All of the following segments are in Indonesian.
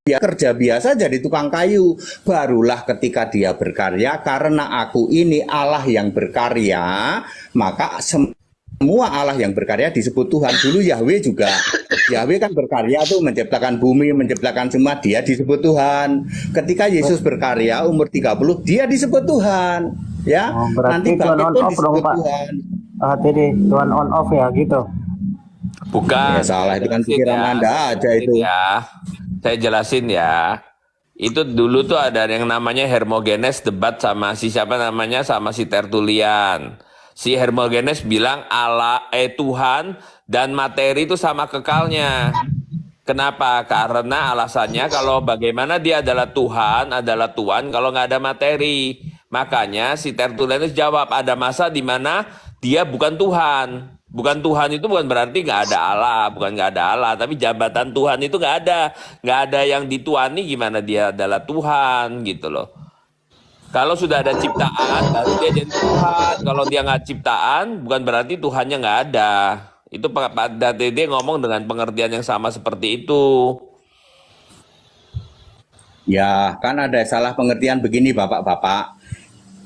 dia kerja biasa jadi tukang kayu. Barulah ketika dia berkarya, karena aku ini Allah yang berkarya, maka semua Allah yang berkarya disebut Tuhan. Dulu Yahweh juga, Yahweh kan berkarya tuh, menciptakan bumi, menciptakan semua, dia disebut Tuhan. Ketika Yesus berkarya umur 30, dia disebut Tuhan. Ya, nanti Tuhan bangkit on pun off dong, disebut Pak. Tuhan. Tadi Tuhan on off ya gitu. Bukan. Ya salah, itu kan pikiran Anda aja itu. Ya. Saya jelasin ya. Itu dulu tuh ada yang namanya Hermogenes debat sama si siapa namanya, sama si Tertulian. Si Hermogenes bilang Tuhan dan materi itu sama kekalnya. Kenapa? Karena alasannya kalau bagaimana dia adalah Tuhan kalau nggak ada materi. Makanya si Tertulian jawab ada masa di mana dia bukan Tuhan. Bukan Tuhan itu bukan berarti nggak ada Allah, bukan nggak ada Allah, tapi jabatan Tuhan itu nggak ada yang dituani, gimana dia adalah Tuhan gitu loh. Kalau sudah ada ciptaan, baru dia jadi Tuhan. Kalau dia nggak ciptaan, bukan berarti Tuhannya nggak ada. Itu Pak Dede ngomong dengan pengertian yang sama seperti itu. Ya, kan ada salah pengertian begini Bapak-bapak.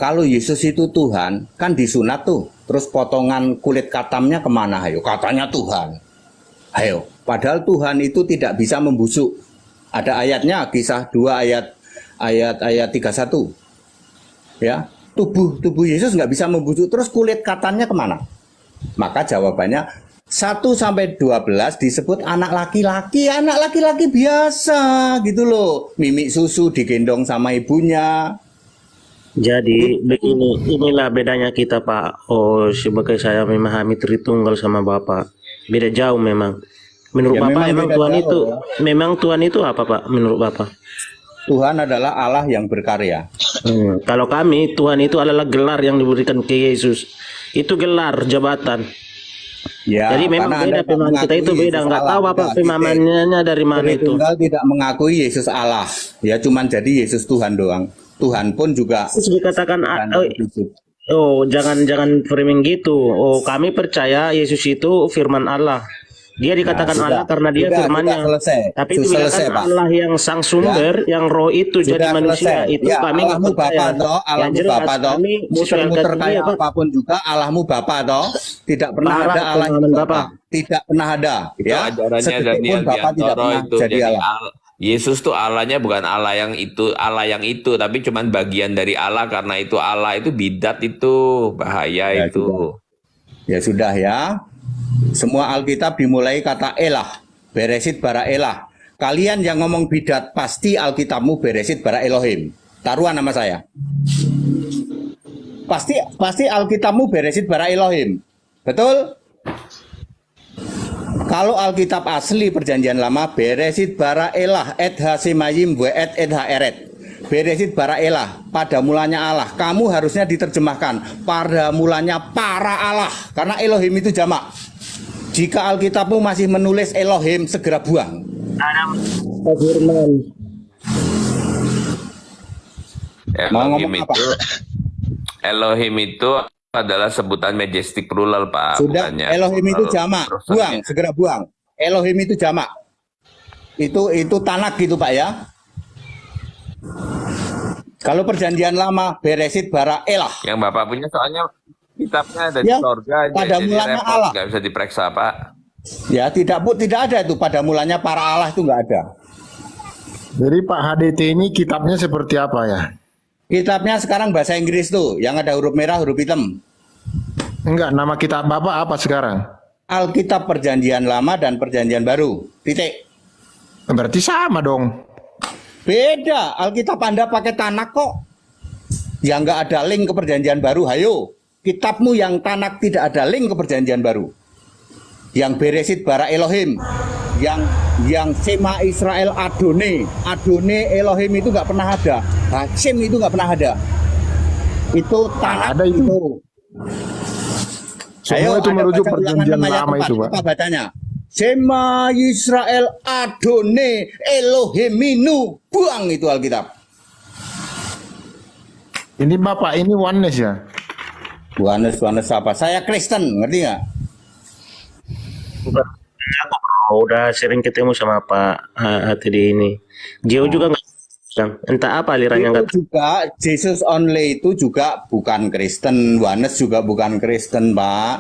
Kalau Yesus itu Tuhan, kan disunat tuh. Terus potongan kulit katamnya kemana? Ayo, katanya Tuhan. Ayo, padahal Tuhan itu tidak bisa membusuk. Ada ayatnya, Kisah 2 ayat 31. Ya, tubuh Yesus nggak bisa membusuk. Terus kulit katamnya kemana? Maka jawabannya 1-12 disebut anak laki-laki biasa gitu loh. Mimik susu digendong sama ibunya. Jadi begini, inilah bedanya kita Pak. Sebagai saya memahami Tritunggal sama Bapak, beda jauh memang. Menurut Ya, Bapak memang emang beda Tuhan jauh, itu, ya. memang Tuhan itu apa Pak? Menurut Bapak? Tuhan adalah Allah yang berkarya. Kalau kami, Tuhan itu adalah gelar yang diberikan ke Yesus. Itu gelar jabatan. Ya, Jadi memang karena beda Anda pemahaman kita mengakui itu beda. Yesus Nggak Allah. tahu Bapak Nah, pemahamannya dari mana itu. Tritunggal tidak mengakui Yesus Allah. Ya, cuman jadi Yesus Tuhan doang. Tuhan pun juga Terus dikatakan, Tuhan jangan framing gitu. Kami percaya Yesus itu firman Allah. Dia dikatakan Nah, Allah karena dia firmannya. selesai. Tapi Sudah dibilangkan selesai, Pak. Allah yang sang sumber, yang roh itu Sudah jadi manusia. selesai. Itu Ya, kami nggak Allahmu percaya. Bapa toh, Yang Allahmu jelas Bapa toh. kami Muter-muter musuhkan kayak dia, Pak. apapun juga Allahmu Bapa toh. Tidak pernah Parah ada Allah yang pemahaman Bapa. Bapak. Tidak pernah ada. Itu Ya, ajarannya sedetik pun Daniel Bapa tidak Biantoro pernah itu. jadi Jadi Allah. Yesus tuh Allahnya bukan Allah yang itu, tapi cuman bagian dari Allah, karena itu Allah itu bidat itu, bahaya Ya, itu. Ya sudah ya. Semua Alkitab dimulai kata elah. Beresit bara elah. Kalian yang ngomong bidat, pasti Alkitabmu beresit bara Elohim. Taruhan nama saya. Pasti Alkitabmu beresit bara Elohim. Betul? Kalau Alkitab asli perjanjian lama beresit bara elah et hasemayim wa et ha eret. Beresit bara elah, pada mulanya Allah. Kamu harusnya diterjemahkan pada mulanya para Allah, karena Elohim itu jamak. Jika Alkitabmu masih menulis Elohim, segera buang. Mau ngomong apa? Elohim itu adalah sebutan majestic plural, Pak. Sudah, bukannya Elohim itu plural. jamak. Terus Buang, segera buang. Elohim itu jamak. Itu tanak gitu, Pak ya. Kalau perjanjian lama beresit bara elah. Yang Bapak punya soalnya kitabnya ada Ya, di surga aja, pada jadi mulanya repot, Allah. nggak bisa diperiksa, Pak. Ya, tidak ada itu pada mulanya para Allah itu nggak ada. Jadi Pak HDT ini kitabnya seperti apa ya? Kitabnya sekarang bahasa Inggris tuh, yang ada huruf merah, huruf hitam. Enggak, nama kitab Bapak apa sekarang? Alkitab Perjanjian Lama dan Perjanjian Baru. Titik. Berarti sama dong. Beda. Alkitab Anda pakai tanak kok. Yang nggak ada link ke Perjanjian Baru. Hayo, kitabmu yang tanak tidak ada link ke Perjanjian Baru. Yang beresit bara Elohim. Yang Sema Israel Adone Elohim itu nggak pernah ada. Hashim itu nggak pernah ada. Itu tanak Ada itu. Semua itu Anda merujuk baca ulangan perjanjian 6 ayat lama 4. itu, Pak. Apa bacanya? Sema Israel Adone Elohiminu. Buang itu Alkitab. Ini Bapak ini oneness ya? Buanes apa? Saya Kristen, ngerti nggak? udah sering ketemu sama Pak HTD ini. Gio juga nggak bilang. Entah apa alirannya Itu nggak. juga Jesus only itu juga bukan Kristen, Oneness juga bukan Kristen, Pak.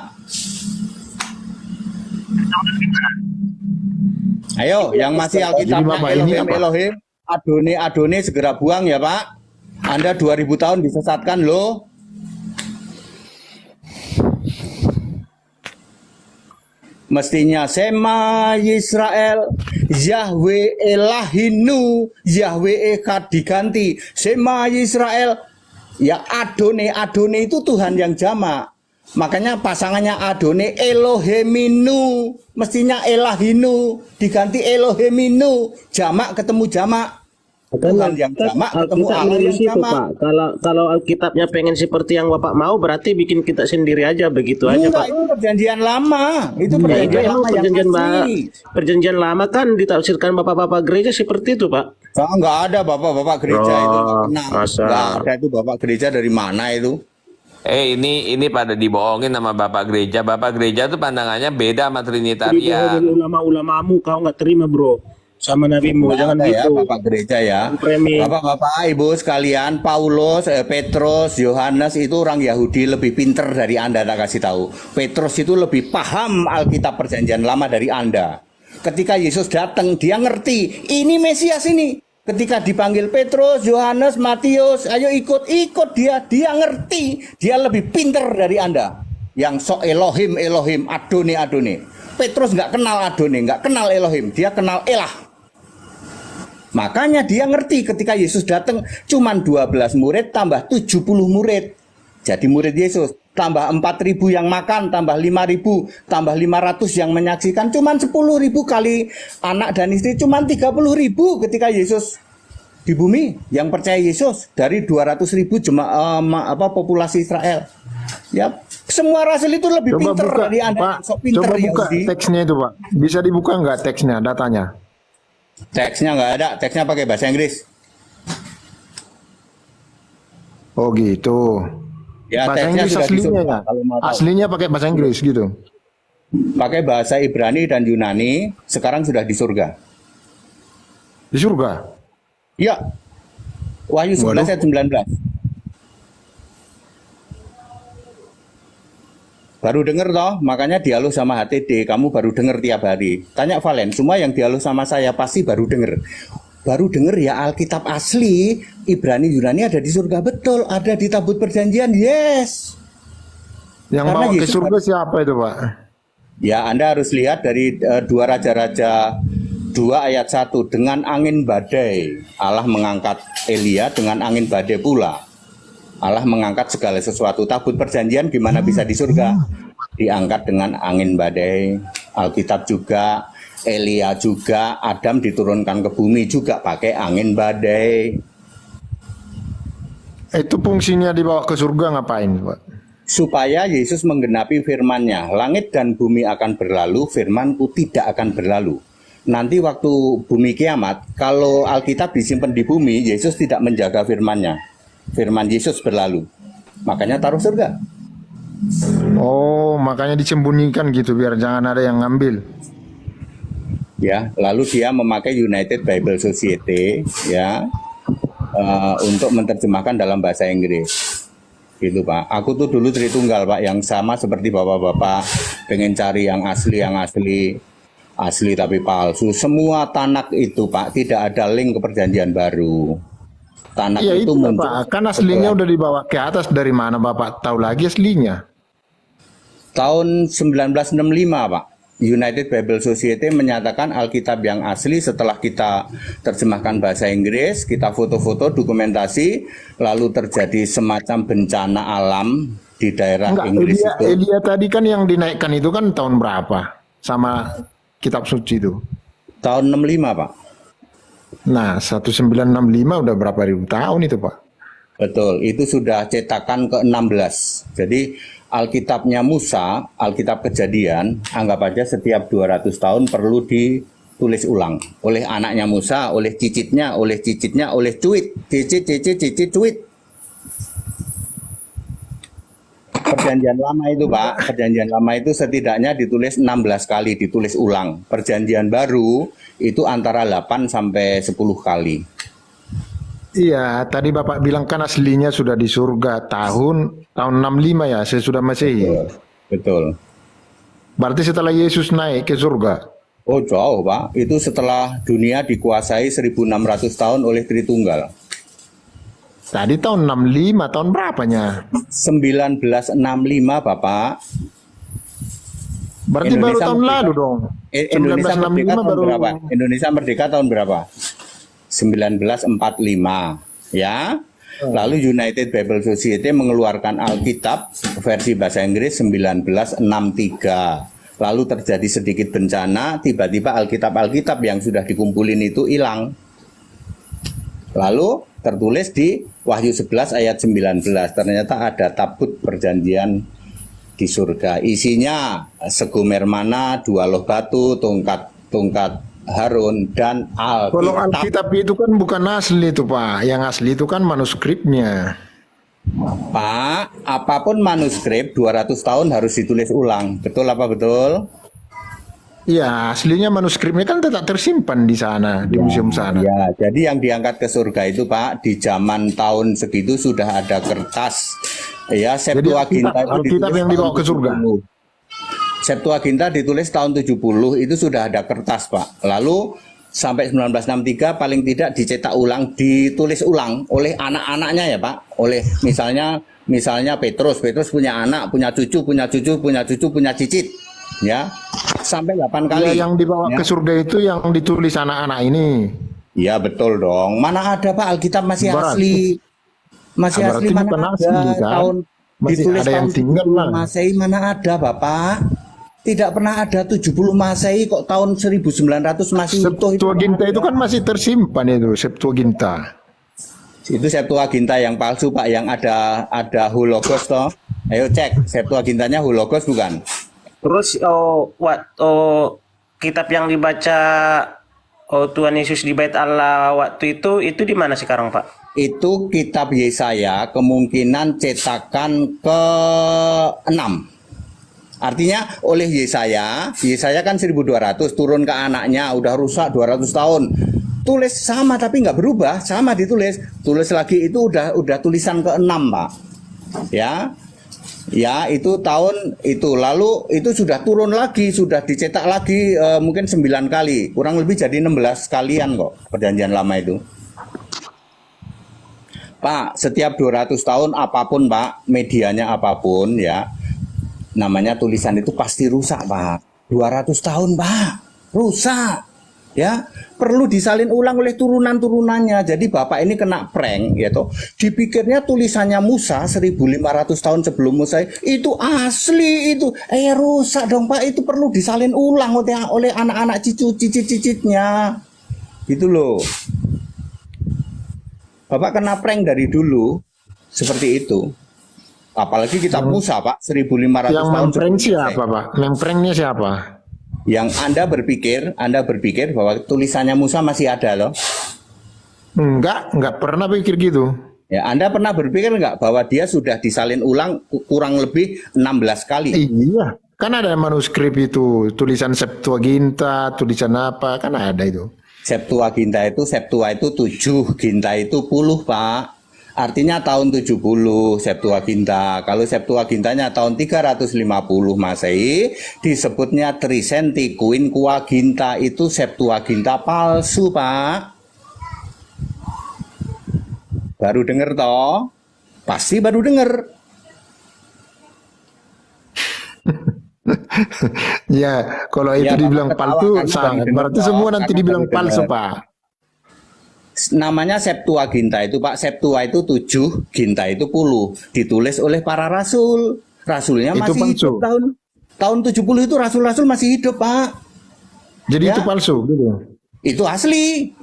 Ayo, yang masih Jadi Alkitabnya Bapak ini Elohim, apa? Elohim, Adone, Adone segera buang ya, Pak. Anda 2000 tahun disesatkan loh. Mestinya Sema Yisrael, Yahweh Elahinu, Yahweh Echad diganti. Sema Yisrael, ya Adone, Adone itu Tuhan yang jamak. Makanya pasangannya Adone Elohiminu, mestinya Elahinu diganti Elohiminu, jamak ketemu jamak. Tuhan yang jamak ketemu Alkitab Allah yang menulis itu jamak. Pak. Kalau Alkitabnya pengen seperti yang Bapak mau, berarti bikin kita sendiri aja begitu aja Enggak, Pak. itu perjanjian lama. Itu Ya, itu perjanjian emang lama yang asli. perjanjian lama kan ditafsirkan bapak-bapak gereja seperti itu Pak. Oh, enggak ada bapak-bapak gereja itu enggak Oh, kenal. masa. Enggak ada itu bapak gereja dari mana itu? Ini pada dibohongin sama bapak gereja. Bapak gereja tuh pandangannya beda sama Dari Trinitarian. ulama-ulamamu kau nggak terima bro sama nabimu, Enggak jangan ada ya gitu. bapak gereja ya. Premi. Bapak-bapak, ibu sekalian, Paulus, Petrus, Yohanes itu orang Yahudi lebih pinter dari Anda, tak kasih tahu. Petrus itu lebih paham Alkitab perjanjian lama dari Anda. Ketika Yesus datang, dia ngerti ini Mesias ini. Ketika dipanggil Petrus, Yohanes, Matius, ayo ikut dia ngerti, dia lebih pinter dari Anda. Yang sok Elohim, Elohim, Adone, Adone. Petrus nggak kenal Adone, nggak kenal Elohim, dia kenal Elah. Makanya dia ngerti ketika Yesus datang cuman 12 murid tambah 70 murid. Jadi murid Yesus tambah 4.000 yang makan, tambah 5.000, tambah 500 yang menyaksikan, cuman 10.000 kali anak dan istri, cuman 30.000 ketika Yesus di bumi yang percaya Yesus dari 200.000 populasi Israel. Ya, semua rasul itu lebih Coba pinter buka, dari Anda. Pak. Sok pinter Coba buka Yahudi. teksnya itu, Pak. Bisa dibuka nggak teksnya, datanya? Teksnya nggak ada, teksnya pakai bahasa Inggris. Oh gitu. Ya, Bahasa teksnya Inggris sudah aslinya disurga, ya? kalau mau tahu. Aslinya pakai bahasa Inggris gitu. Pakai bahasa Ibrani dan Yunani, sekarang sudah di surga. Di surga. Ya, Wahyu 11 ayat 19. Baru denger toh, makanya dialog sama HTD, kamu baru denger tiap hari. Tanya Valen, semua yang dialog sama saya pasti baru denger. Baru denger ya Alkitab asli, Ibrani Yunani ada di surga, betul. Ada di tabut perjanjian, yes. Yang Karena bawa ke Yesus surga siapa itu, Pak? Ya, Anda harus lihat dari 2 Raja-Raja 2 ayat 1. Dengan angin badai, Allah mengangkat Elia, dengan angin badai pula Allah mengangkat segala sesuatu. Tabut perjanjian gimana bisa di surga? Diangkat dengan angin badai. Alkitab juga, Elia juga, Adam diturunkan ke bumi juga pakai angin badai. Itu fungsinya dibawa ke surga ngapain, Pak? Supaya Yesus menggenapi firman-Nya. Langit dan bumi akan berlalu, firman-Ku tidak akan berlalu. Nanti waktu bumi kiamat, kalau Alkitab disimpan di bumi, Yesus tidak menjaga firman-Nya. Firman Yesus berlalu. Makanya taruh surga. Oh, makanya disembunyikan gitu biar jangan ada yang ngambil. Ya, lalu dia memakai United Bible Society ya untuk menerjemahkan dalam bahasa Inggris. Gitu Pak. Aku tuh dulu Tritunggal Pak, yang sama seperti bapak-bapak, pengen cari yang asli tapi palsu. Semua tanak itu Pak, tidak ada link ke perjanjian baru. Tanak Iya itu itu muncul Pak, kan aslinya udah dibawa ke atas, dari mana Bapak tahu lagi aslinya? tahun 1965 Pak. United Bible Society menyatakan Alkitab yang asli setelah kita terjemahkan bahasa Inggris, kita foto-foto, dokumentasi, lalu terjadi semacam bencana alam di daerah Enggak, Inggris itu. Elia tadi kan yang dinaikkan itu kan tahun berapa? Sama kitab suci itu. Tahun 65 Pak. Nah, 1965 udah berapa ribu tahun itu, Pak? Betul, itu sudah cetakan ke-16. Jadi Alkitabnya Musa, Alkitab Kejadian, anggap aja setiap 200 tahun perlu ditulis ulang oleh anaknya Musa, oleh cicitnya, oleh cuit, cicit, cuit. perjanjian lama itu Pak, perjanjian lama itu setidaknya ditulis 16 kali, ditulis ulang. Perjanjian baru itu antara 8 sampai 10 kali. Iya, tadi Bapak bilang kan aslinya sudah di surga tahun 65 ya, sesudah Masehi. Betul. Berarti setelah Yesus naik ke surga. Oh jauh Pak, itu setelah dunia dikuasai 1600 tahun oleh Tritunggal. Tadi tahun 65, tahun berapanya? 1965 Bapak. Berarti baru Indonesia tahun merdeka. lalu dong. Indonesia merdeka 1965 tahun baru. berapa? Indonesia merdeka tahun berapa? 1945 ya. Lalu United Bible Society mengeluarkan Alkitab versi bahasa Inggris 1963. Lalu terjadi sedikit bencana, tiba-tiba Alkitab yang sudah dikumpulin itu hilang. Lalu tertulis di Wahyu 11 ayat 19, ternyata ada tabut perjanjian di surga. Isinya segumer mana, 2 loh batu, tongkat Harun dan Kalau Alkitab. Alkitab itu kan bukan asli itu Pak. Yang asli itu kan manuskripnya. Pak, apapun manuskrip 200 tahun harus ditulis ulang. Betul apa betul? Iya, aslinya manuskripnya kan tetap tersimpan di sana, di museum sana. Ya, jadi yang diangkat ke surga itu Pak, di zaman tahun segitu sudah ada kertas. Ya, Septuaginta itu Alkitab yang dibawa ke surga. 70. Septuaginta ditulis tahun 70 itu sudah ada kertas Pak. Lalu sampai 1963 paling tidak dicetak ulang, ditulis ulang oleh anak-anaknya ya Pak. Oleh misalnya Petrus punya anak, punya cucu, punya cicit. Ya, sampai 8 kali. Ya, yang dibawa ke surga itu yang ditulis anak-anak ini. Ya betul dong. Mana ada Pak Alkitab masih asli? Masih asli Berarti mana bukan ada? asli, kan? Tahun Masih ditulis ada yang tahun tinggal 70 lah. Masehi mana ada Bapak? Tidak pernah ada 70 Masehi kok tahun 1900 masih utuh. Septuaginta itu kan masih tersimpan itu, Septuaginta. Itu Septuaginta yang palsu Pak, yang ada hologos toh. Ayo cek Septuagintanya hologos bukan? Terus kitab yang dibaca Tuhan Yesus di Bait Allah waktu itu di mana sekarang Pak? Itu kitab Yesaya kemungkinan cetakan ke-6. Artinya oleh Yesaya kan 1200 turun ke anaknya udah rusak 200 tahun. Tulis sama tapi nggak berubah, sama ditulis. Tulis lagi itu udah tulisan ke-6 Pak. Ya. Ya, itu tahun itu. Lalu itu sudah turun lagi, sudah dicetak lagi mungkin 9 kali. Kurang lebih jadi 16 kalian kok perjanjian lama itu. Pak, setiap 200 tahun apapun Pak, medianya apapun ya, namanya tulisan itu pasti rusak Pak. 200 tahun Pak, rusak. Ya, perlu disalin ulang oleh turunan-turunannya. Jadi Bapak ini kena prank ya toh. Dipikirnya tulisannya Musa 1500 tahun sebelum Musa itu asli itu. Rusak dong Pak, itu perlu disalin ulang oleh anak-anak cicit-cicitnya. Gitu loh. Bapak kena prank dari dulu seperti itu. Apalagi kitab Musa Pak 1500 Yang tahun memprank sebelum siapa Pak? Mempranknya siapa? Yang Anda berpikir bahwa tulisannya Musa masih ada loh. Enggak pernah pikir gitu. Ya, Anda pernah berpikir enggak bahwa dia sudah disalin ulang kurang lebih 16 kali? Iya, kan ada manuskrip itu, tulisan Septuaginta, tulisan apa, kan ada itu. Septua itu 7, Ginta itu 10, Pak. Artinya tahun 70 Septuaginta. Kalau Septuagintanya tahun 350 Masehi disebutnya Trisenti Quinquaginta, itu Septuaginta palsu, Pak. Baru denger toh? Pasti baru denger. Ya, kalau itu Ya, dibilang Bapak palsu, ketawa, kan, baru dengar berarti toh, semua nanti karena dibilang baru palsu, dengar. Pak. Namanya Septuaginta itu Pak, Septua itu 7, Ginta itu 10. Ditulis oleh para rasul. Rasulnya Itu masih hidup palsu. tahun 70 itu rasul-rasul masih hidup, Pak. Jadi Ya. itu palsu gitu. Itu asli.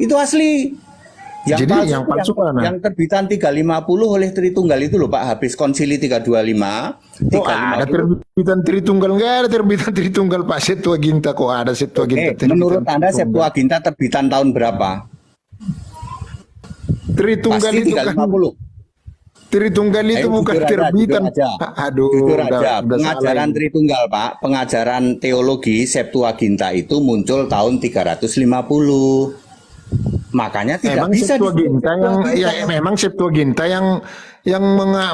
Jadi yang palsu mana? yang terbitan 350 oleh Tritunggal itu loh Pak, habis konsili 325. Kok ada terbitan Tritunggal? Enggak ada terbitan Tritunggal, Pak. Septuaginta kok ada Septuaginta. Menurut Anda Septuaginta terbitan tahun berapa? Tritunggal Pasti itu kan 350. Tritunggal itu Ayo, bukan jujur aja, terbitan. jujur aja. Aduh, Jujur aja, udah salah pengajaran ini. Tritunggal, Pak, pengajaran teologi Septuaginta itu muncul tahun 350. Makanya tidak Memang bisa Septuaginta yang Septuaginta. ya, memang Septuaginta yang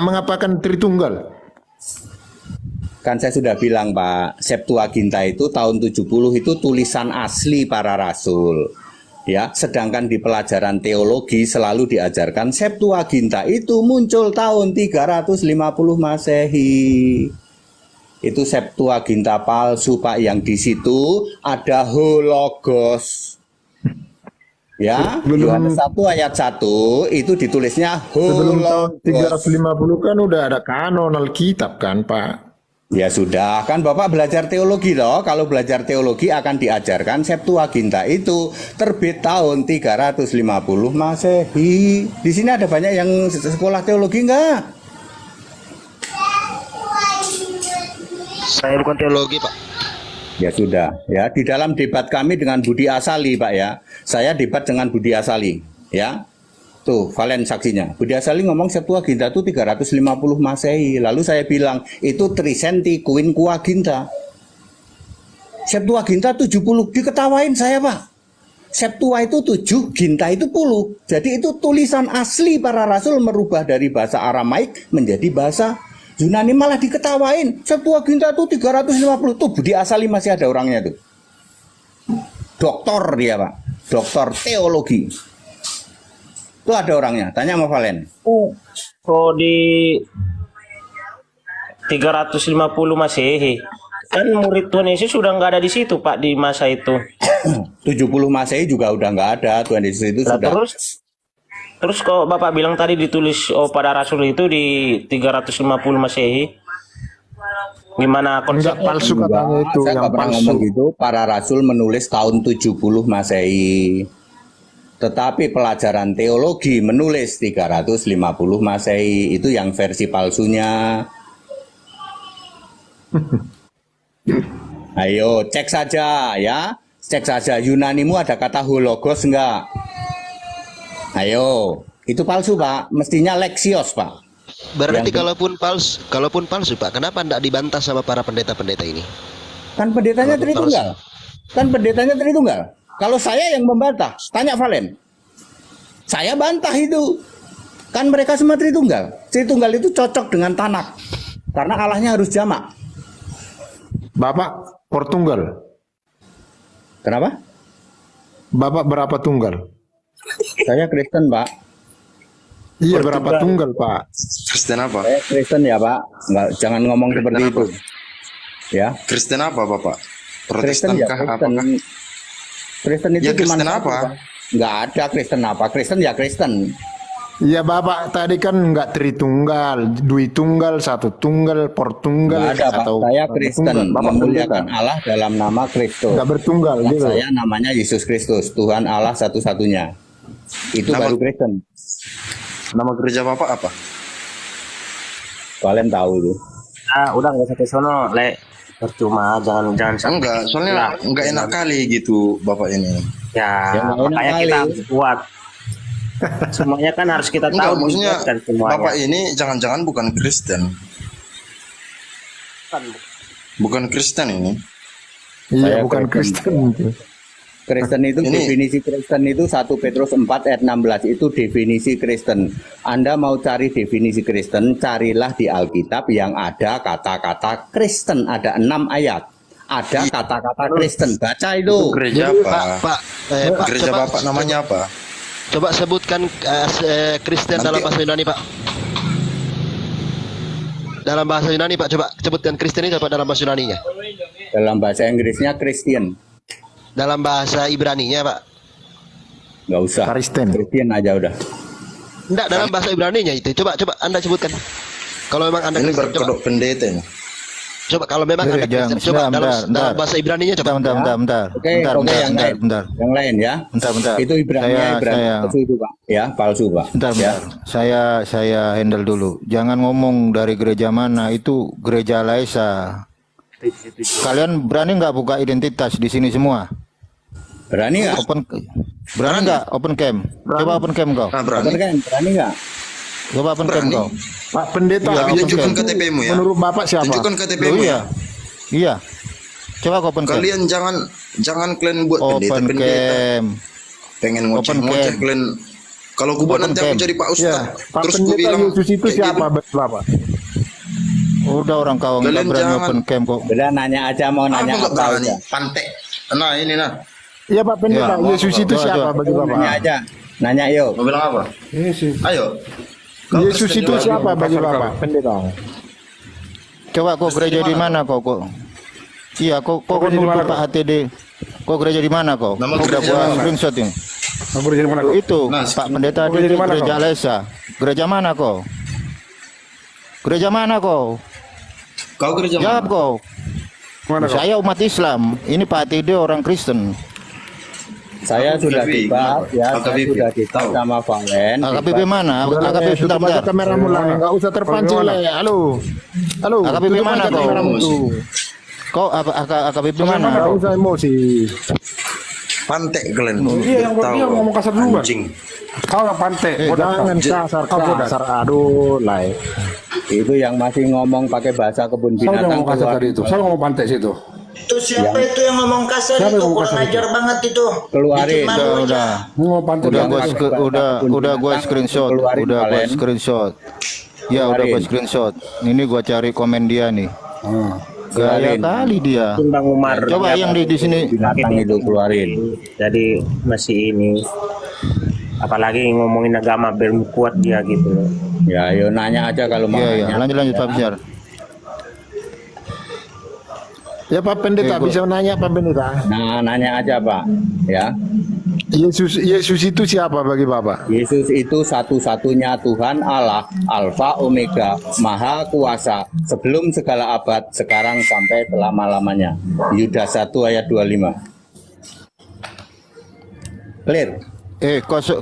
mengapakan Tritunggal. Kan saya sudah bilang, Pak, Septuaginta itu tahun 70 itu tulisan asli para rasul. Ya, sedangkan di pelajaran teologi selalu diajarkan Septuaginta itu muncul tahun 350 Masehi. Itu Septuaginta palsu, Pak, yang di situ ada hologos. Ya, Sebelum- Yohanes 1 ayat 1 itu ditulisnya Sebelum tahun hologos. 350 kan udah ada kanon Alkitab kan, Pak. Ya sudah, kan Bapak belajar teologi loh. Kalau belajar teologi akan diajarkan Septuaginta itu terbit tahun 350 Masehi. Di sini ada banyak yang sekolah teologi enggak? Saya bukan teologi, Pak. Ya sudah, ya di dalam debat kami dengan Budi Asali, Pak ya. Saya debat dengan Budi Asali, ya. Tuh, Valen saksinya. Budi Asali ngomong Septuaginta itu 350 Masehi. Lalu saya bilang, itu Trisenti Quinquaginta. Septuaginta 70. Diketawain saya, Pak. Septua itu 7, Ginta itu 10. Jadi itu tulisan asli para rasul merubah dari bahasa Aramaik menjadi bahasa Yunani, malah diketawain. Septuaginta itu 350. Tuh Budi Asali masih ada orangnya tuh. Doktor dia, Pak. Doktor teologi. Itu ada orangnya. Tanya sama Valen. Oh, di 350 Masehi. Kan murid Tuhan Yesus sudah nggak ada di situ, Pak, di masa itu. 70 Masehi juga udah nggak ada. Tuhan Yesus itu Nah, sudah. terus kok Bapak bilang tadi ditulis pada rasul itu di 350 Masehi. Gimana Enggak konsepnya? palsu katanya itu Saya yang nggak pernah palsu. ngomong gitu. Para rasul menulis tahun 70 Masehi. Tetapi pelajaran teologi menulis 350 Masehi. Itu yang versi palsunya. Ayo cek saja ya. Cek saja Yunanimu ada kata hologos enggak? Ayo, itu palsu, Pak. Mestinya lexios, Pak. Berarti Yang- kalaupun palsu, Pak, kenapa tidak dibantah sama para pendeta-pendeta ini? Kan pendetanya Kalau Tritunggal. Kan pendetanya Tritunggal. Kalau saya yang membantah, tanya Valen. Saya bantah itu. Kan mereka semua Tritunggal. Tritunggal itu cocok dengan Tanak. Karena Allahnya harus jamak. Bapak Portunggal. Kenapa? Bapak berapa tunggal? Saya Kristen, Pak. Iya, berapa tunggal, Pak? Kristen apa? Saya Kristen ya, Pak. Enggak, jangan ngomong seperti Kristen itu. Ya. Kristen apa, Bapak? Kristen Protestan ya kah? Kristen. Apakah? Kristen itu Ya, cuma Kristen satu, apa? Pak. Nggak ada Kristen apa. Kristen ya Kristen. Iya, Bapak tadi kan enggak Tritunggal, Dwi Tunggal, Satu Tunggal, Portunggal, Nggak ada, Pak. atau Saya berapa Kristen, tunggal? Bapak memuliakan tunggal. Allah dalam nama Kristus. Enggak bertunggal Nah, gitu. saya namanya Yesus Kristus, Tuhan Allah satu-satunya. Itu Nama- baru Kristen. Nama gereja Bapak apa? Kalian tahu itu. Udah nggak usah ke sono, Le. Percuma, jangan sampai. Enggak, soalnya Lah, enggak enak kali gitu Bapak ini. Ya, Ya, nggak enak makanya kali. kita harus kuat. Semuanya kan harus kita Enggak, tahu maksudnya kan semuanya. Bapak ini jangan-jangan bukan Kristen. Bukan Kristen ini. Iya, Saya bukan Kristen. Kristen. Kristen itu Ini- definisi Kristen itu 1 Petrus 4 ayat 16 itu definisi Kristen. Anda mau cari definisi Kristen, carilah di Alkitab yang ada kata-kata Kristen, ada 6 ayat. Ada kata-kata Kristen. Baca itu. Gereja Jadi, apa? Pak, Gereja coba- Bapak namanya apa? Coba sebutkan Kristen Nanti- dalam bahasa Yunani, Pak. Dalam bahasa Yunani, Pak, coba sebutkan Kristen itu apa dalam bahasa Yunaninya? Dalam bahasa Inggrisnya Christian. Dalam bahasa Ibraninya, Pak. Nggak usah. Kristen. Christian aja udah. Enggak, dalam bahasa Ibraninya itu. Coba Anda sebutkan. Kalau memang Anda Ini Kristen, coba. berkedok pendeta ini. Coba kalau memang Anda Jangan, Kristen, coba dalam bahasa Ibraninya coba. Bentar. Oke, yang lain. Yang lain ya. Bentar. Itu Ibrani palsu itu, Pak. Ya, palsu, Pak. Bentar. Ya. Saya handle dulu. Jangan ngomong dari gereja mana, itu gereja Laisa. Kalian berani nggak buka identitas di sini semua? Berani nggak? Berani nggak open cam? Coba open cam kau. Nah, berani. Berani nggak? Coba open cam Berani. kau. Pak Pendeta, Iya, Yesus tunjukkan itu KTP-mu ya. menurut Bapak siapa? Tunjukkan Loh, KTP-mu iya. ya. Iya. Coba kau open cam. Kalian jangan kalian buat Open pendeta. cam. Pengen Open ngoceh-ngoceh cam. kalian. Kalau gue buat Open nanti aku cam. jadi Pak Ya, Ustad. Pak Terus gue Pendeta bilang Yesus itu kayak siapa gini. Bapak? Udah orang kau nggak Kalian berani jangan- open cam kok. Udah nanya aja mau Apa nanya nggak apa berani? aja. Pantek. Nah ini nah. Ya Pak Pendeta, Ya. Yesus itu Coba, siapa coba. bagi Bapak? Nanya aja. Nanya yuk. Mau bilang apa? Ayo. Kau Yesus Kristen itu juga. siapa bagi Bapak? Pendeta. Coba kau gereja di mana kau kok? Iya, kau nuduh Pak HTD. Kau gereja di mana kau? Nama Kau udah gereja buat mana? screenshot ini. Aku di mana? Itu Nah, Pak Pendeta kau gereja itu di mana gereja kau? Alesa. Gereja mana kau? Gereja mana kau? Kau kerja Jawab mana? kau. Mana kau? Saya umat Islam. Ini Pak HTD orang Kristen. Saya Aku sudah sudah dibahas ya, saya AKBP. sudah dibahas sama Valen. AKBP mana? Udah lah, AKBP tutup sebentar, aja bentar. kameramu lah, nggak usah terpancing lah. Halo, halo. AKBP tutup mana aja kau? kameramu tuh. Kau AKBP Nggak mana? usah emosi. Pantek kalian. Iya, yang Tahu. dia ngomong kasar duluan. Anjing. Kau yang pantai. Jangan kasar. Aduh, lah. Itu yang masih ngomong pakai bahasa kebun Siapa yang binatang ngomong kasar keluar. tadi itu? Siapa yang ngomong pantai situ? Itu siapa itu yang ngomong kasar Siapa yang itu? ngomong Kurang kasar ajar banget itu. Keluarin. Bikin malu aja. Udah. Ngomong pantai. Udah pantai. gua screenshot, Keluarin, udah gua Valen. screenshot. Ya udah gua Keluarin. screenshot. Ini gua cari komen dia nih. Hmm. Gaya Keluarin. kali dia. Bang Umar. Coba yang di sini. Binatang itu keluarin. Jadi masih ini. Apalagi ngomongin agama berkuat dia gitu loh. Ya, ayo nanya aja kalau mau Iya, nanya. lanjut Pak Bisyar. Ya Pak Pendeta, bisa nanya Pak Pendeta. Nah, nanya aja Pak. Ya, Yesus itu siapa bagi Bapak? Yesus itu satu-satunya Tuhan Allah, Alfa Omega, Maha Kuasa, sebelum segala abad, sekarang sampai selama-lamanya. Yudas 1 ayat 25. Clear?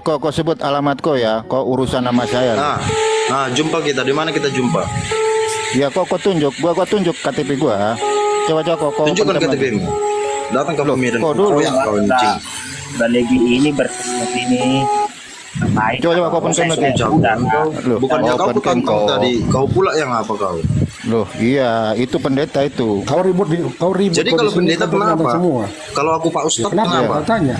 Kau sebut alamat kau ya, kau urusan nama saya. Nah, jumpa kita. Di mana kita jumpa? Ya kau tunjuk, gua tunjuk KTP gua. Coba kau Tunjukkan open cam lagi. KTP-mu. Datang ke Medan. kau dulu. Kau anjing. Udah lagi ini bertemu ini. Baik. Coba kau open cam lagi. Loh, Bukannya kau kau open cam kantong tadi. Kau pula yang apa kau? Loh, iya, itu pendeta itu. Kau ribut Jadi kau kalau di sini, pendeta kau berantem kenapa? semua. Kalau aku Pak Ustadz Kenapa? kenapa? Kau tanya.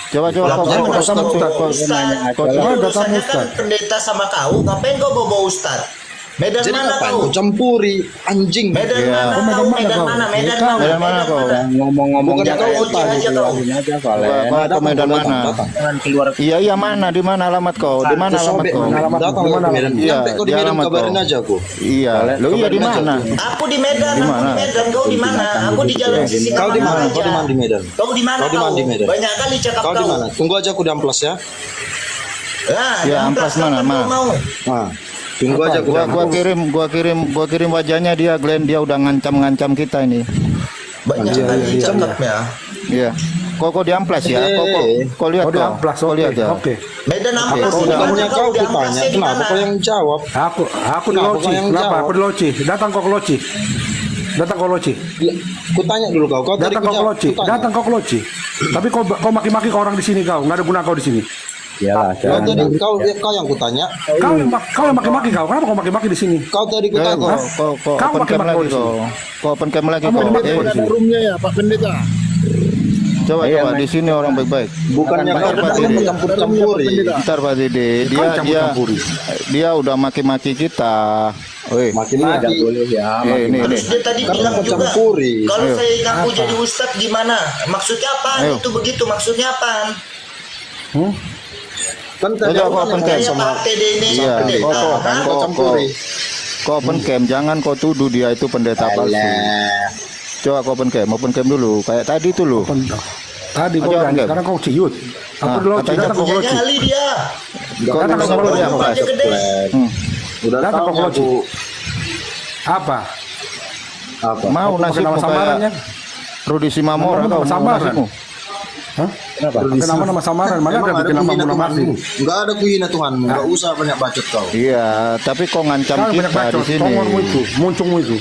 Coba kau Lapor kau Ustaz. Ustaz, urusannya kan pendeta sama kau, ngapain kau bawa Ustaz? Medan Jadi mana ngapain kau? kau campuri anjing? Medan Iya. mana kau? Medan kau? mana? Medan Kau. mana? Medan mana kau? Ngomong-ngomong Bukan jangan kau lupa ojek aja kau. dikeluarin aja Valen. Kau ke Medan mana? Jangan keluar. Iya, mana? Di mana alamat kau? Di mana alamat Sobek, kau? datang Di ke mana? Medan. Iya, Sampai kau di di Medan alamat kabarin kau. aja aku. Iya, lo iya di mana? Aku di Medan, Di aku mana? di Medan, kau di mana? Aku di jalan sisi Kau di mana? kanan Kau di mana aja. di Medan? Kau di mana Kau di mana di Medan? Banyak kali cakap Kau di kau. mana? Tunggu aja aku di amplas ya. Nah, Ya, yang amplas kapan mana? kau mau? Nah, tunggu aja aku di Gua kirim wajahnya dia, Glenn, dia udah ngancam kita ini. Banyak kali cakapnya. Iya. Kok di amplas ya? Kok lihat Kau di kau. amplas. Kau lihat ya. Oke. Medan amplas Kau di mana bukannya kau Di kutanya, amplasnya di kenapa mana? kau yang jawab? Aku di Kenapa Loci. kau yang Kenapa? jawab? Aku di Loci. Datang kau ke Loci. Datang kau ke Loci. Kutanya dulu kau tadi Datang kau ke Loci. Datang kau ke Loci. Tapi kau maki-maki ke orang di sini kau. Nggak ada guna kau di sini. Iyalah, Kau jangan. tadi kau yang kutanya. Kau yang maki-maki kau. Kenapa kau maki-maki di sini? Kau tadi Kau kutanya. open cam lagi kau. Kau open cam lagi kau. Ada roomnya ya Pak Pendeta. Coba di sini orang baik-baik. Bukannya kau Pak tadi Dede. mencampur-campuri. Ntar Pak Dede, dia udah maki-maki kita. Woi, Makin Tidak lagi. boleh ya. ini. Terus dia tadi Karena bilang kau juga, campuri. kalau Ayo. saya ngaku jadi ustadz gimana? Maksudnya apa? Ayo. Itu begitu maksudnya apa? Kan tadi Coba aku kau kan open yang cam. sama. Pak TD ini Iya, pendeta. Kan kau campuri. Kau open cam, jangan kau tuduh dia itu pendeta palsu. Coba kau open cam dulu. Kayak tadi tuh lu. Tadi kau Ayo, berani. Angga. Sekarang kau ciut. Aku Ah, di Loci. katanya Datang kau ke Punya Loci. nyali dia. Kau Datang bisa kau dulu ke ya, Loci. Mas. Aja gede. Udah Datang tahu kau ke Loci. aku Apa? apa. Mau Kau pakai nasibmu nama kayak samarannya? Rudi Simamora Nama kau mau samaran. nasibmu. Hah? Pakai nama samaran. Mana ada bikin nama munafik? Enggak ada kuhina Tuhanmu. Enggak usah banyak bacot kau. Iya, tapi kau ngancam Kau banyak kita di bacot. sini. Tongolmu itu. Muncungmu itu.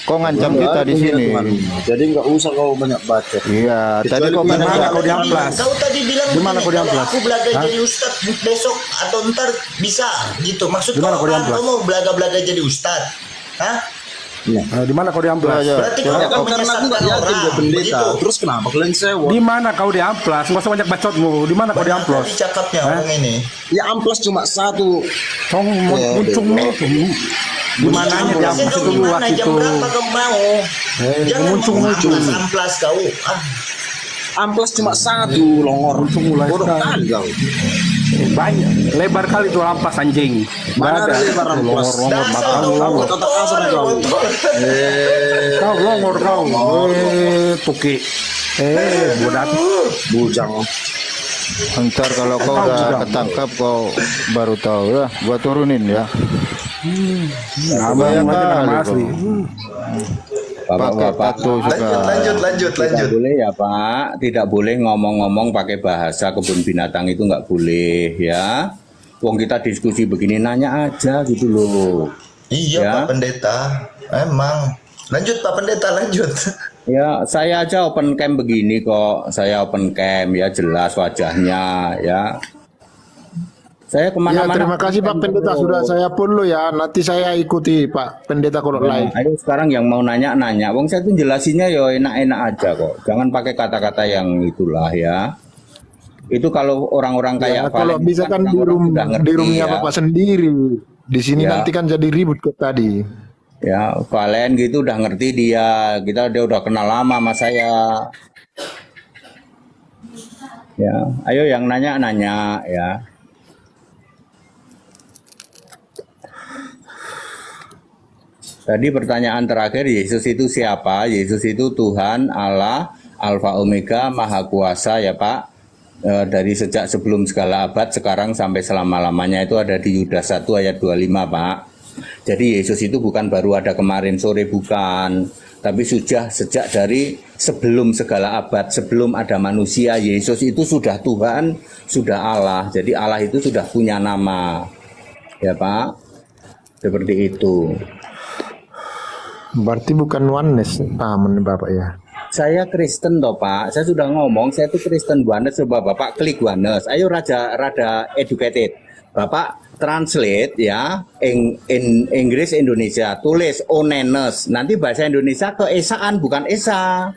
kau ngancam Nggak kita ada di sini. penghina Tuhan. Jadi nggak usah kau banyak baca. Iya, tadi Kecuali kau di bilang mana kau Tadi diamplas? Kau tadi bilang Di mana begini, kau kalau diamplas? aku belaga Hah? jadi ustad besok atau ntar bisa gitu. Maksud Di mana kau kau kan diamplas? kau mau belaga-belaga jadi ustad? Hah? Di mana kau diamplas? Coba, Berarti coba. kau Ya kan akan karena aku nggak menyesatkan yakin orang. dia pendeta. Begitu. Terus kenapa kalian sewa? Di mana kau diamplas? Nggak usah banyak bacotmu. Di mana kau Banyak diamplas? kali cakapnya orang ini. Ya amplas cuma satu. Kau muncungmu. Di mananya Amplasnya diamplas kau itu di luas mana? Jam itu. berapa kau mau? Jangan muncung-muncung. amplas kau. Ah, Amplas cuma satu longor. mulai Bodoh sekarang. kali kau. Banyak. Lebar kali itu amplas anjing. Mana ada lebar amplas? dasar Kau tetap asal kau. Kau longor kau. Puki. Bodat. Bujang. Ntar kalau kau udah ketangkap kau baru tahu ya. Gua turunin ya. Nama Banyak nama kali asli. Pakai Bapak-bapak, tato suka. lanjut. tidak boleh ya Pak, tidak boleh ngomong-ngomong pakai bahasa kebun binatang itu nggak boleh ya. Wong kita diskusi begini nanya aja gitu loh. Iya Ya. Pak Pendeta. Emang. Lanjut Pak Pendeta, lanjut. Ya, saya aja open cam begini kok. Saya open cam ya, jelas wajahnya ya. Saya Ya, kemana-mana. terima kasih Pak Pendeta, sudah saya follow ya. Nanti saya ikuti Pak Pendeta kalau live. Ayo sekarang yang mau nanya-nanya. Wong saya tuh jelasinnya ya enak-enak aja kok. Jangan pakai kata-kata yang itulah ya. Itu kalau orang-orang Ya, kayak kalau Valen bisa kan di orang-orang sudah ngerti roomnya ya. Bapak sendiri. Di sini Ya. nanti kan jadi ribut ke tadi. Ya, Valen gitu udah ngerti dia. Dia udah kenal lama sama saya. Ya, ayo yang nanya-nanya ya. Tadi pertanyaan terakhir, Yesus itu siapa? Yesus itu Tuhan, Allah, Alfa Omega, Maha Kuasa ya Pak. Dari sejak sebelum segala abad, sekarang sampai selama-lamanya itu ada di Yudas 1 ayat 25 Pak. Jadi Yesus itu bukan baru ada kemarin sore, bukan. Tapi sudah sejak dari sebelum segala abad, sebelum ada manusia, Yesus itu sudah Tuhan, sudah Allah. Jadi Allah itu sudah punya nama. Ya Pak, seperti itu. Berarti bukan oneness, pahaman Bapak ya. Saya Kristen toh Pak, saya sudah ngomong saya itu Kristen oneness. Coba Bapak klik oneness. Ayo rada educated. Bapak translate ya Inggris Indonesia, tulis oneness. Nanti bahasa Indonesia keesaan bukan esa.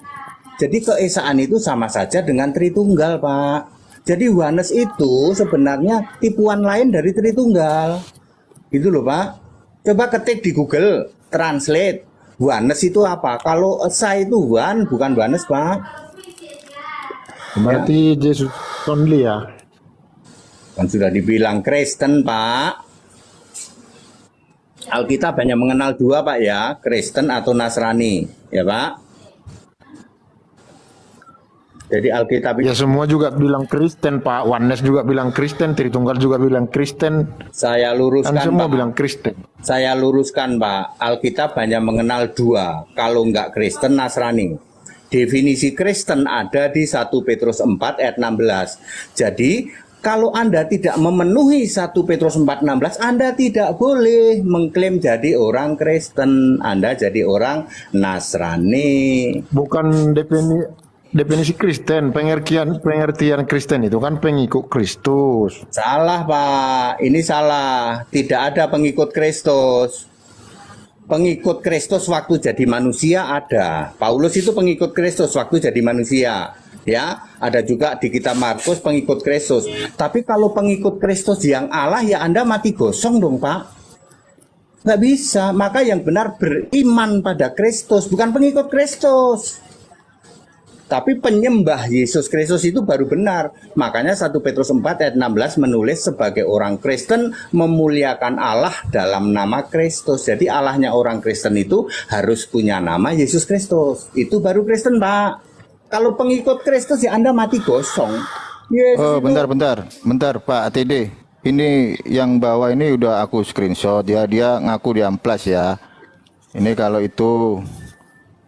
Jadi keesaan itu sama saja dengan Tritunggal Pak. Jadi oneness itu sebenarnya tipuan lain dari Tritunggal. Gitu loh Pak. Coba ketik di Google translate. Oneness itu apa? Kalau esa itu one, bukan oneness Pak. Berarti Yesus only ya. Kan sudah dibilang Kristen Pak. Alkitab hanya mengenal dua Pak ya, Kristen atau Nasrani ya Pak. Jadi Alkitab Ya itu semua juga bilang Kristen Pak. Oneness juga bilang Kristen, Tritunggal juga bilang Kristen. saya Kan luruskan semua Pak. bilang Kristen. Saya luruskan Pak, Alkitab hanya mengenal dua, kalau enggak Kristen, Nasrani. Definisi Kristen ada di 1 Petrus 4 ayat 16. Jadi, kalau Anda tidak memenuhi 1 Petrus 4:16, Anda tidak boleh mengklaim jadi orang Kristen, Anda jadi orang Nasrani. Bukan definisi Kristen, pengertian Kristen itu kan pengikut Kristus. Salah Pak, ini salah. Tidak ada pengikut Kristus. Pengikut Kristus waktu jadi manusia ada. Paulus itu pengikut Kristus waktu jadi manusia. Ya, ada juga di kitab Markus pengikut Kristus. Tapi kalau pengikut Kristus yang Allah ya Anda mati gosong dong Pak. Nggak bisa. Maka yang benar beriman pada Kristus, bukan pengikut Kristus. Tapi penyembah Yesus Kristus itu baru benar. Makanya 1 Petrus 4 ayat 16 menulis sebagai orang Kristen memuliakan Allah dalam nama Kristus. Jadi Allahnya orang Kristen itu harus punya nama Yesus Kristus. Itu baru Kristen Pak. Kalau pengikut Kristus ya Anda mati gosong. Yesus Oh, itu- bentar Pak TD. Ini yang bawah ini udah aku screenshot ya, dia ngaku di amplas ya. Ini kalau itu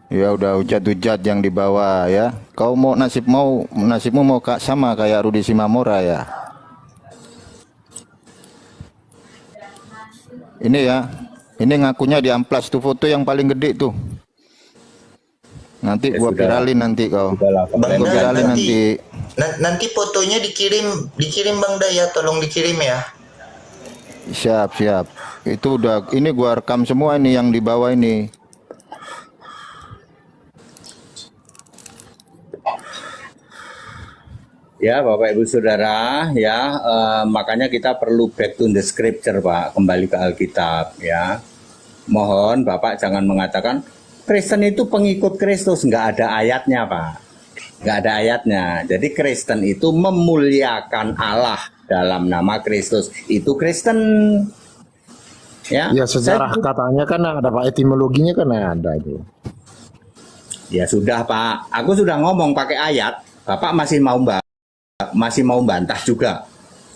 ya udah hujat-hujat yang di bawah ya. Kau mau nasibmu mau sama kayak Rudi Simamora ya. Ini ya. Ini ngakunya di amplas tuh foto yang paling gede tuh. Nanti Ya gua sudah. viralin nanti kau. Udahlah, Gua kemarin Bang viralin nanti, nanti. nanti fotonya dikirim Bang Daya, tolong dikirim ya. Siap, siap. Itu udah, ini gua rekam semua ini yang di bawah ini. Ya, Bapak Ibu Saudara, ya makanya kita perlu back to the scripture, Pak, kembali ke Alkitab, ya. Mohon Bapak jangan mengatakan Kristen itu pengikut Kristus, nggak ada ayatnya, Pak. Nggak ada ayatnya. Jadi Kristen itu memuliakan Allah dalam nama Kristus. Itu Kristen. Ya, Ya sejarah katanya kan ada Pak, etimologinya kan ada itu. Ya sudah, Pak. Aku sudah ngomong pakai ayat. Bapak masih mau bantah juga.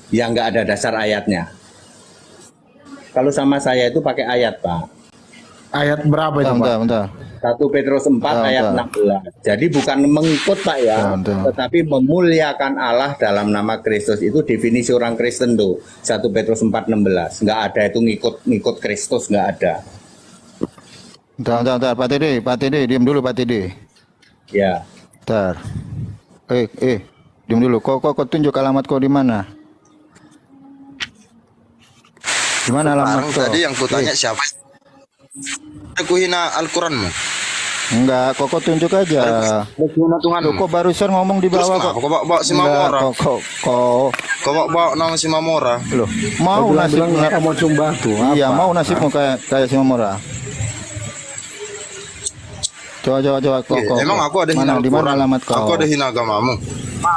Yang nggak ada dasar ayatnya. Kalau sama saya itu pakai ayat, Pak. Ayat berapa itu Pak? Bentar, bentar. 1 Petrus 4 ayat 16. Jadi bukan mengikut, Pak, ya, tetapi memuliakan Allah dalam nama Kristus. Itu definisi orang Kristen tuh. 1 Petrus 4:16. Nggak ada itu ngikut Kristus, nggak ada. Bentar. Pak Tede, diam dulu Pak Tede. Ya. Bentar. Diam dulu. Kau tunjuk alamat kau di mana? Di mana alamat kau? Tadi yang kutanya siapa? Aku hina Al-Quranmu. Enggak, kok tunjuk aja. Tuhan. Loh, kok barusan ngomong di Terus bawah kenapa? kok? Kau bawa si Enggak, Mamora. kok. Kau bawa nama si Mamora. Loh, mau bilang nasibnya. mau cumba tuh. Iya, apa? mau nasibmu kayak si Mamora. Coba kok. Emang aku ada hina Mana di mana Al-Quran? alamat kau? Aku ada hina agamamu.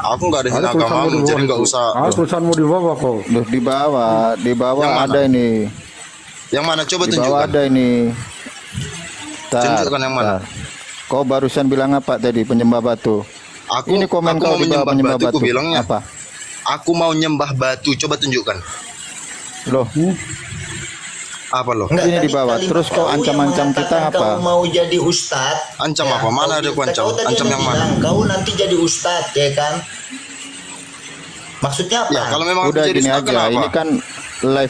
Aku nggak ada hina Ada tulisanmu agamamu, di jadi bawah nggak itu. usah. Ada tulisanmu di bawah kok. Loh, di bawah Yang mana? ada ini. Yang mana? Coba Di bawah tunjukkan. ada ini. Tunjukkan yang mana? Kau barusan bilang apa tadi, penyembah batu? Ini komen aku kau mau di bawah penyembah batu. batu. Aku bilangnya. Apa? Aku mau nyembah batu. Coba tunjukkan. Loh, Apa loh? Enggak, ini tadi di bawah. kalimat Terus kau kau yang ancam-ancam kita mengatakan apa? Kau mau jadi ustad. Ancam apa? Mana ada aku ancam? Kau tadi Ancam ada yang mana? bilang, kau nanti jadi ustad, ya kan? Maksudnya apa? Ya, kalau memang aku Udah jadi gini ustaz, aja. kenapa? Ini kan live